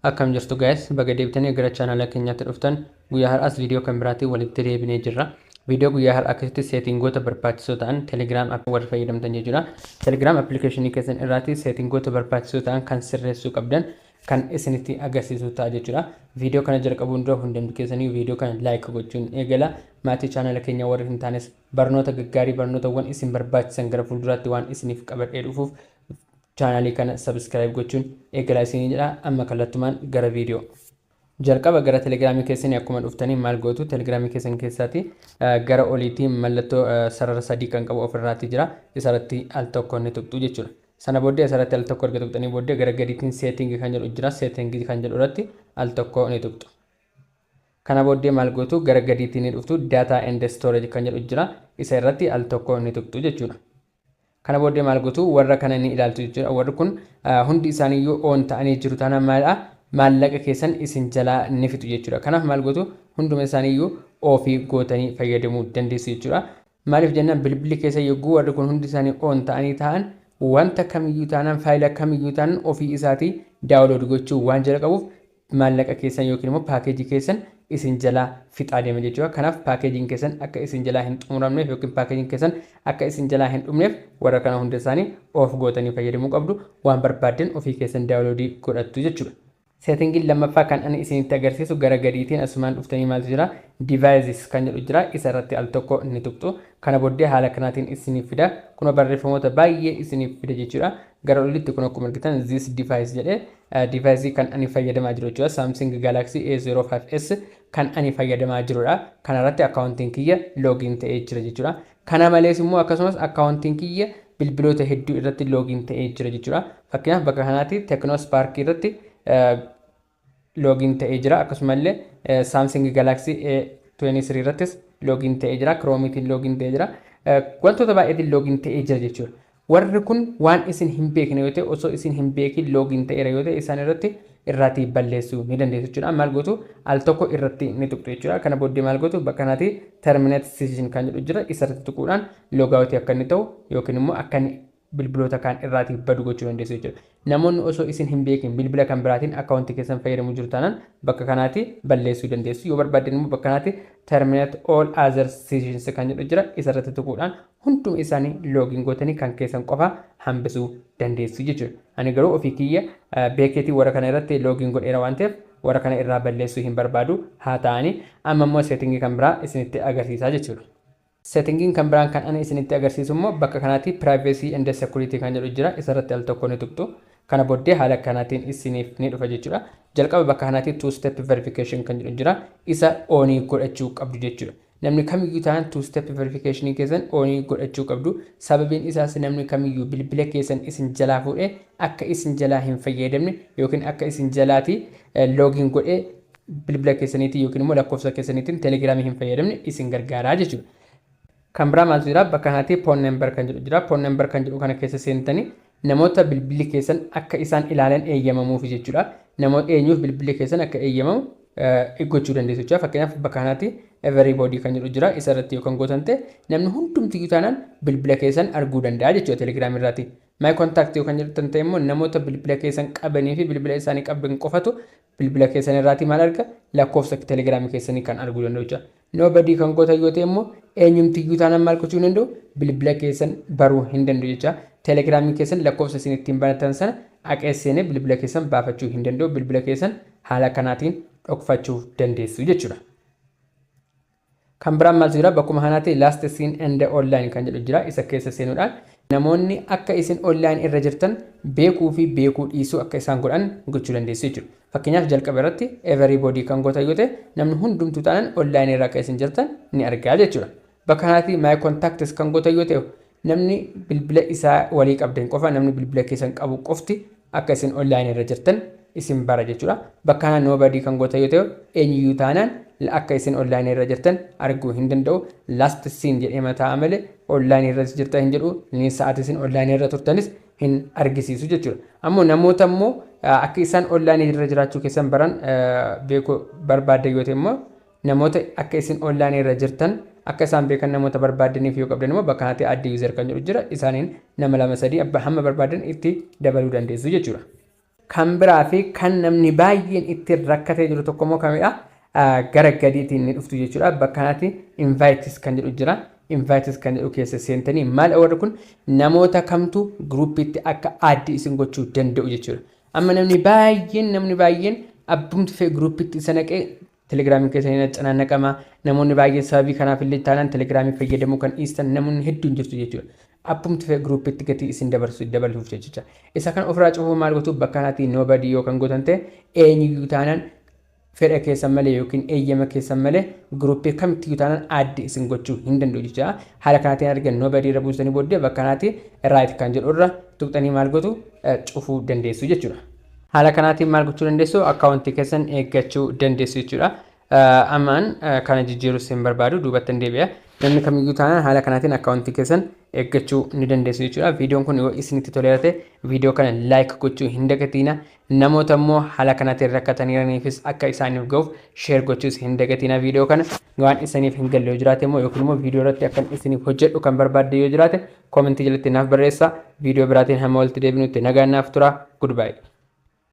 Akkam jirtu guys, baga deebitanii gara channel keenyaatti dhuftan guyyaa har'aas viidiyoo kan biraatiin walitti deebinee jirra. Viidiyoo guyyaa har'aa keessatti seetingoota barbaachisoo ta'an Telegram app warra fayyadamtan jechuudha. Telegram application keessan irraatti seetingoota barbaachisoo ta'an kan sirreessuu qabdan kan isinitti agarsiisu ta'a jechuudha. Viidiyoo kana jalqabuun dura hundumti keessanii viidiyoo kana like gochuun eegala. Maatii channel keenya warra hin taanes barnoota gaggaarii barnootawwan isin barbaachisan gara fuulduraatti waan isiniif qabadhee dhufuuf channel kana subscribe gochuun eegala isinii jedha. Amma kallattumaan gara viidiyoo jalqaba gara telegiraamii keessanii akkuma dhuftanii maal gootu telegiraamii keessan keessaati gara oliitii mallattoo sarara sadii kan qabu ofirraatti jira. Isarratti al tokko ni tuqxu jechuudha. Sana booddee isarratti al tokko erga tuqxanii booddee gara gadiitiin setting kan jedhu jira. Setting kan jedhu irratti al tokko ni tuqxu. Kana booddee maal gootu gara gadiitiin ni dhuftu data and storage kan jedhu jira. Isa irratti al tokko ni tuqxu jechuudha. Kana booddee maal gootu warra kana ni ilaaltu jechuudha. Warri kun hundi isaaniiyyuu on ta'anii jiru taanaan maallaqa keessan isin jalaa ni fixu jechuudha. Kanaaf maal gootu hunduma isaaniiyyuu ofii gootanii fayyadamuu dandeessu jechuudha. Maaliif jennaan bilbilli keessa yogguu warri kun hundi isaanii on ta'anii ta'an wanta kamiyyuu taanaan faayila kamiyyuu taanaan ofii isaatii daawunlood gochuu waan jala qabuuf maallaqa keessan yookiin immoo paakeejii keessan isin jalaa fixaa deema jechuudha. Kanaaf paakeejiin keessan akka isin jalaa hin xumuramneef yookiin paakeejiin keessan akka isin jalaa hin dhumneef warra kana hunda isaanii of gootanii fayyadamuu qabdu. Waan barbaadan ofii keessan daawunloodii godhattu jechuudha. Settingiin lammaffaa kan ani isinitti agarsiisu gara gadiitiin asumaan dhuftanii maaltu jira devices kan jedhu jira. Isa irratti al tokko ni tuqxu. Kana booddee haala kanaatiin isiniif fida. Kun barreeffamoota baay'ee isiniif fida jechuudha. Gara olitti kun akkuma argitan this device jedhee device kan ani fayyadamaa jiru jechuudha. Samsung Galaxy A05s kan ani fayyadamaa jirudha. Kana irratti akkaawuntiin kiyya login ta'ee jira jechuudha. Kana malees immoo akkasumas akkaawuntiin kiyya bilbiloota hedduu irratti login ta'ee jira jechuudha. Fakkeenyaaf bakka kanaatti Technospark irratti login ta'ee jira. Akkasumallee Samsung Galaxy A23 irrattis login ta'ee jira. Chrometiin login ta'ee jira. Wantoota baay'eetiin login ta'ee jira jechuudha. Warri kun waan isin hin beekne yoo ta'e osoo isin hin beekin login ta'eera yoo ta'e isaan irratti irraatii balleessuu ni dandeessu jechuudha. Maal gootu al tokko irratti ni tuqxu jechuudha. Kana booddee maal gootu bakka kanaatti terminate session kan jedhu jira. Isarratti tuquudhaan logaawutii akka inni ta'u yookiin immoo akka inni bilbiloota kaan irraatii badu gochuu dandeessu jechuudha. Namoonni osoo isin hin beekin bilbila kan biraatiin akkaawuntii keessan fayyadamuu jiru taanaan bakka kanaatti balleessuu dandeessu. Yoo barbaadan immoo bakka kanaatti terminate all other sessions kan jedhu jira. Isarratti tuquudhaan hunduma isaanii login gootanii kan keessan qofa hambisuu dandeessu jechuudha. Ani garuu ofii kiyya beekeetii warra kana irratti login godheera waan ta'eef warra kana irraa balleessuu hin barbaadu. Haa ta'anii amma immoo settingii kan biraa isinitti agarsiisaa jechuudha. Settingiin kan biraan kan ani isinitti agarsiisu immoo bakka kanaatti privacy and security kan jedhu jira. Isarratti al tokko ni tuqxu. Kana booddee haala kanaatiin isiniif ni dhufa jechuudha. Jalqaba bakka kanaatti two step verification kan jedhu jira. Isa onii godhachuu qabdu jechuudha. Namni kamiyyuu ta'an two step verification keessan onii godhachuu qabdu. Sababiin isaas namni kamiyyuu bilbila keessan isin jalaa fuudhee akka isin jalaa hin fayyadamne yookiin akka isin jalaati login godhee bilbila keessaniitiin yookiin immoo lakkoofsa keessaniitiin telegiraamii hin fayyadamne isin gargaaraa jechuudha. Kan biraa maaltu jira bakka kanaatti phone number kan jedhu jira. Phone number kan jedhu kana keessa seentanii namoota bilbilli keessan akka isaan ilaalan eeyyamamuuf jechuudha. Namoota eenyuuf bilbilli keessan akka eeyyamamu gochuu dandeessu jechuudha. Fakkeenyaaf bakka kanaatti everybody kan jedhu jira. Isa irratti yookaan gootan ta'e namni hundumtiyyuu taanaan bilbila keessan arguu danda'a jechuudha telegiraam irraati. My contact yookaan jedhutan ta'e immoo namoota bilbila keessan qabanii fi bilbila isaanii qaban qofatu bilbila keessan irraati maal arga lakkoofsa telegiraamii keessanii kan arguu danda'u jechuudha. Nobody kan gootan yoo ta'e immoo eenyumtiyyuu taanaan maal gochuu danda'u bilbila keessan baruu hin danda'u jechuudha. Telegiraamii keessan lakkoofsa isin ittiin banatan sana aqeesseenee bilbila keessan baafachuu hin danda'u. Bilbila keessan haala kanaatiin dhokfachuu dandeessu jechuudha. Kan biraan maaltu jira bakkuma kanaatti last seen and online kan jedhu jira. Isa keessa seenuudhaan namoonni akka isin online irra jirtan beekuu fi beekuu dhiisuu akka isaan godhan gochuu dandeessu jechuudha. Fakkeenyaaf jalqaba irratti everybody kan gootan yoo ta'e namni hundumtuu taanaan online irra akka isin jirtan ni argaa jechuudha. Bakka kanaatti my contacts kan gootan yoo ta'e namni bilbila isaa walii qabdan qofa namni bilbila keessan qabu qofti akka isin online irra jirtan isin bara jechuudha. Bakka kana nobody kan gootan yoo ta'e eenyuyyuu taanaan akka isin online irra jirtan arguu hin danda'u. Last seen jedhee mataa malee online irra jirtan hin jedhu. Ni sa'aatii isin online irra turtanis hin argisiisu jechuudha. Ammoo namoota immoo akka isaan online irra jiraachuu keessan baran beekuu barbaaddan yoo ta'e immoo namoota akka isin online irra jirtan akka isaan beekan namoota barbaadaniif yoo qabdan immoo bakka kanatti addi user kan jedhu jira. Isaaniin nama lama sadii hamma barbaadan itti dabaluu dandeessu jechuudha. kan biraa fi kan namni baay'een itti rakkatee jiru tokko immoo kamidha? Gara gadiitiin ni dhuftu jechuudha. Bakka kanatti invites kan jedhu jira. Invites kan jedhu keessa seentanii maal warri kun namoota kamtu groupiitti akka addi isin gochuu danda'u jechuudha. Amma namni baay'een abbumti fee groupiitti isa naqee telegiraamii keessa ni naqama. Namoonni baay'een sababii kanaaf illee taanaan telegiraamii fayyadamuu kan dhiistan namoonni hedduun jirtu jechuudha. Abbumti fee groupiitti gatii isin dabaluuf jechuudha. Isa kan ofirraa cufuu maal gootu bakka kanatti nobody yoo kan gootan ta'e eenyuyyuu taanaan fedha keessan malee yookiin eeyyama keessan malee grouppii kamitti taanaan addi isin gochuu hin danda'u jechuudha. Haala kanaatiin argan nobody irra buusanii booddee bakka kanatti right kan jedhu irra tuqxanii maal gootu cufuu dandeessu jechuudha. Haala kanaatiin maal gochuu dandeessu akkaawuntii keessan eeggachuu dandeessu jechuudha. Ammaan kana jijjiiruu isin barbaadu duubatti deebi'a. Namni kamiyyuu taanaan haala kanaatiin akkaawuntii keessan eeggachuu ni dandeessu jechuudha. Viidiyoon kun yoo isinitti toleerate viidiyoo kana like gochuu hin dagatina. Namoota immoo haala kanaatiin rakkataniifis akka isaaniif ga'uuf share gochuus hin dagatina. Viidiyoo kana waan isiniif hin galle yoo jiraate immoo yookiin immoo viidiyoo irratti akkan isiniif hojjedhu kan barbaadde yoo jiraate koomentii jalatti naaf barreessaa. Viidiyoo biraatiin hamma walitti deebinutti nagaan naaf tura. Goodbye.